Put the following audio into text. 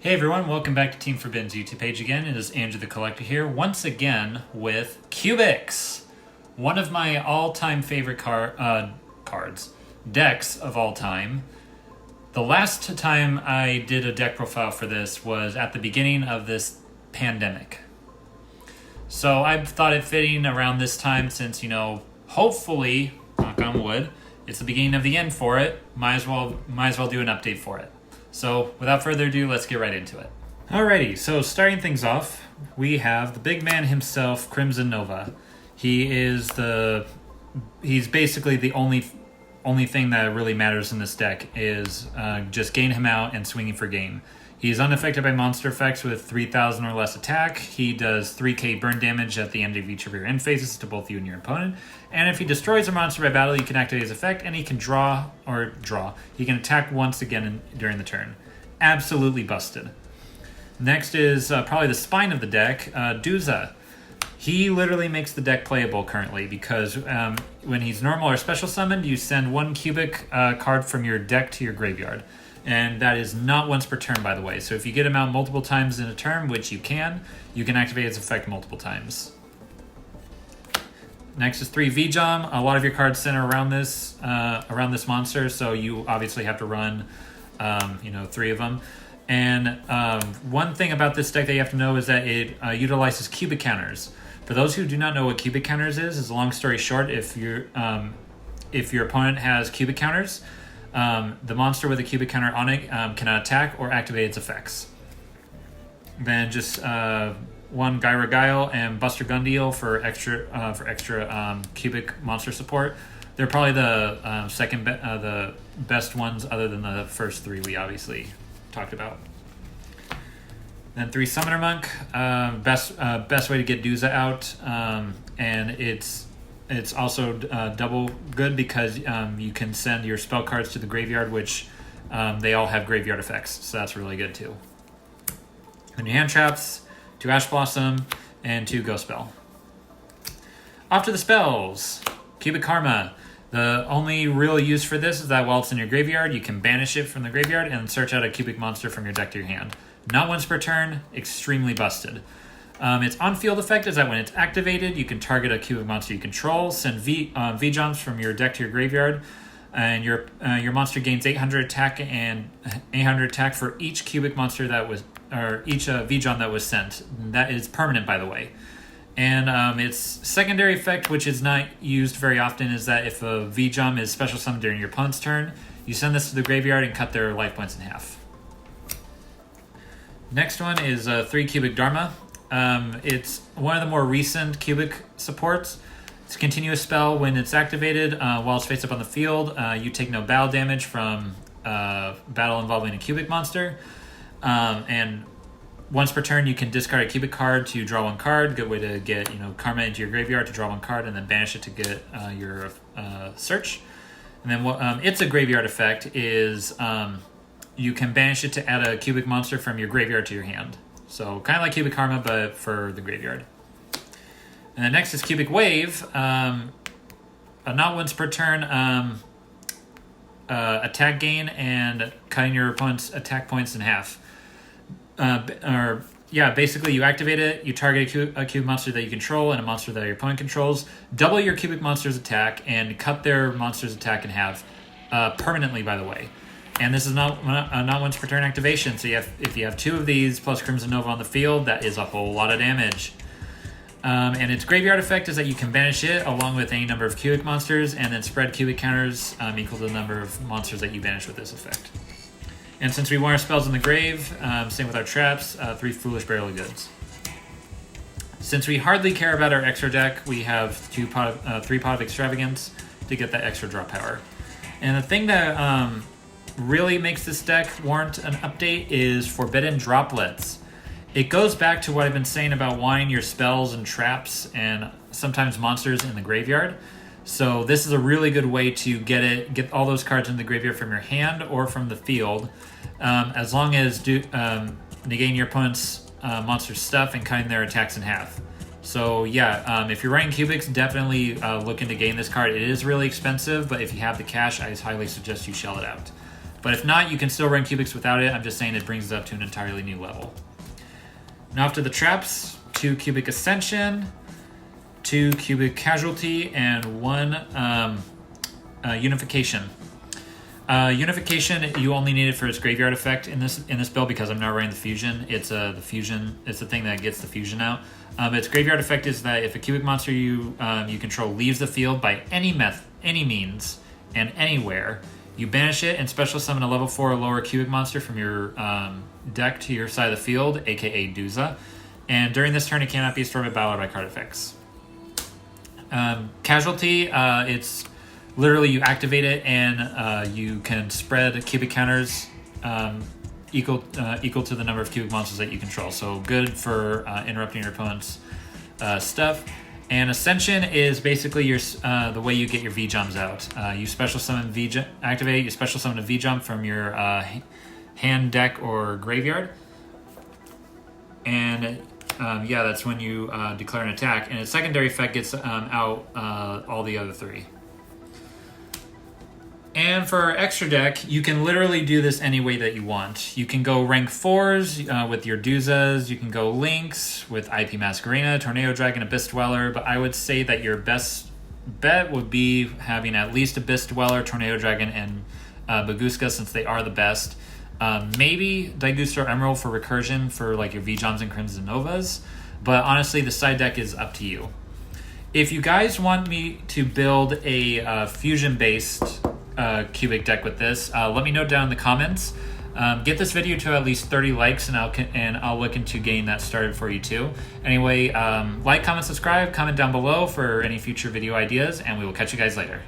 Hey everyone, welcome back to Team Forbidden's YouTube page again. It is Andrew the Collector here, once again with Cubics. One of my all-time favorite decks of all time. The last time I did a deck profile for this was at the beginning of this pandemic. So I thought it fitting around this time since, hopefully, knock on wood, it's the beginning of the end for it. Might as well do an update for it. So, without further ado, let's get right into it. Alrighty, so starting things off, we have the big man himself, Crimson Nova. He's basically the only thing that really matters in this deck is just gain him out and swinging for game. He's unaffected by monster effects with 3,000 or less attack. He does 3k burn damage at the end of each of your end phases to both you and your opponent. And if he destroys a monster by battle, you can activate his effect, and he can draw. He can attack once again during the turn. Absolutely busted. Next is probably the spine of the deck, Duza. He literally makes the deck playable currently because when he's normal or special summoned, you send one cubic card from your deck to your graveyard. And that is not once per turn, by the way. So if you get him out multiple times in a turn, which you can activate his effect multiple times. Next is 3 V-Jom. A lot of your cards center around this monster, so you obviously have to run 3 of them. And one thing about this deck that you have to know is that it utilizes cubic counters. For those who do not know what cubic counters is a long story short, if your opponent has cubic counters, the monster with a cubic counter on it cannot attack or activate its effects. Then just one Gyra Guile and Buster Gundeal for extra cubic monster support. They're probably the the best ones other than the first 3 we obviously talked about. Then 3 Summoner Monk, best way to get Duza out, and it's also double good because you can send your spell cards to the graveyard, which they all have graveyard effects, so that's really good too. And your hand traps, 2 Ash Blossom, and 2 Ghost Spell. Off to the spells. Cubic Karma. The only real use for this is that while it's in your graveyard, you can banish it from the graveyard and search out a cubic monster from your deck to your hand. Not once per turn, extremely busted. Its on-field effect is that when it's activated, you can target a cubic monster you control, send V-Jumps from your deck to your graveyard, and your monster gains 800 attack and 800 attack for each cubic monster each V-Jump that was sent. That is permanent, by the way. And its secondary effect, which is not used very often, is that if a V-Jump is special summoned during your opponent's turn, you send this to the graveyard and cut their life points in half. Next one is 3 Cubic Dharma. It's one of the more recent cubic supports. It's a continuous spell. When it's activated, while it's face up on the field, you take no battle damage from battle involving a cubic monster. And once per turn, you can discard a cubic card to draw 1 card. Good way to get karma into your graveyard to draw 1 card, and then banish it to get your search. And then what it's a graveyard effect is you can banish it to add a cubic monster from your graveyard to your hand. So kind of like Cubic Karma, but for the graveyard. And then next is Cubic Wave. A not once per turn attack gain and cutting your opponent's attack points in half. Basically you activate it, you target a cubic monster that you control and a monster that your opponent controls, double your cubic monster's attack, and cut their monster's attack in half, permanently, by the way. And this is not once per turn activation, so if you have 2 of these plus Crimson Nova on the field, that is a whole lot of damage. And its graveyard effect is that you can banish it along with any number of cubic monsters, and then spread cubic counters equal to the number of monsters that you banish with this effect. And since we want our spells in the grave, same with our traps, 3 Foolish Burial of Goods. Since we hardly care about our extra deck, we have 3 Pot of Extravagance to get that extra draw power. And the thing that really makes this deck warrant an update is Forbidden Droplets. It goes back to what I've been saying about wanting your spells and traps and sometimes monsters in the graveyard. So this is a really good way to get all those cards in the graveyard from your hand or from the field, as long as negating your opponent's monster stuff and cutting their attacks in half. So yeah, if you're running cubics, definitely looking to gain this card. It is really expensive, but if you have the cash, I highly suggest you shell it out. But if not, you can still run cubics without it. I'm just saying it brings it up to an entirely new level. Now after the traps, 2 cubic ascension, 2 cubic casualty, and 1 unification. Unification, you only need it for its graveyard effect in this build because I'm not running the fusion. It's the fusion. It's the thing that gets the fusion out. Its graveyard effect is that if a cubic monster you control leaves the field by any means and anywhere, you banish it and special summon a level 4 or lower cubic monster from your deck to your side of the field, aka Duza. And during this turn, it cannot be destroyed by battle or by card effects. Casualty, it's literally you activate it and you can spread cubic counters equal to the number of cubic monsters that you control. So good for interrupting your opponent's stuff. And Ascension is basically your the way you get your V-Jumps out. You special summon activate. You special summon a V-Jump from your hand, deck, or graveyard. And yeah, that's when you declare an attack. And its secondary effect gets out all the other 3. And for extra deck, you can literally do this any way that you want. You can go rank 4s with your Duzas. You can go Lynx with IP Masquerena, Tornado Dragon, Abyss Dweller. But I would say that your best bet would be having at least Abyss Dweller, Tornado Dragon, and Baguska, since they are the best. Maybe Daigusto Emerald for recursion for like your V-Joms and Crimson Novas. But honestly, the side deck is up to you. If you guys want me to build a fusion-based cubic deck with this, let me know down in the comments. Get this video to at least 30 likes, and I'll look into getting that started for you too. Anyway, like, comment, subscribe, comment down below for any future video ideas, and we will catch you guys later.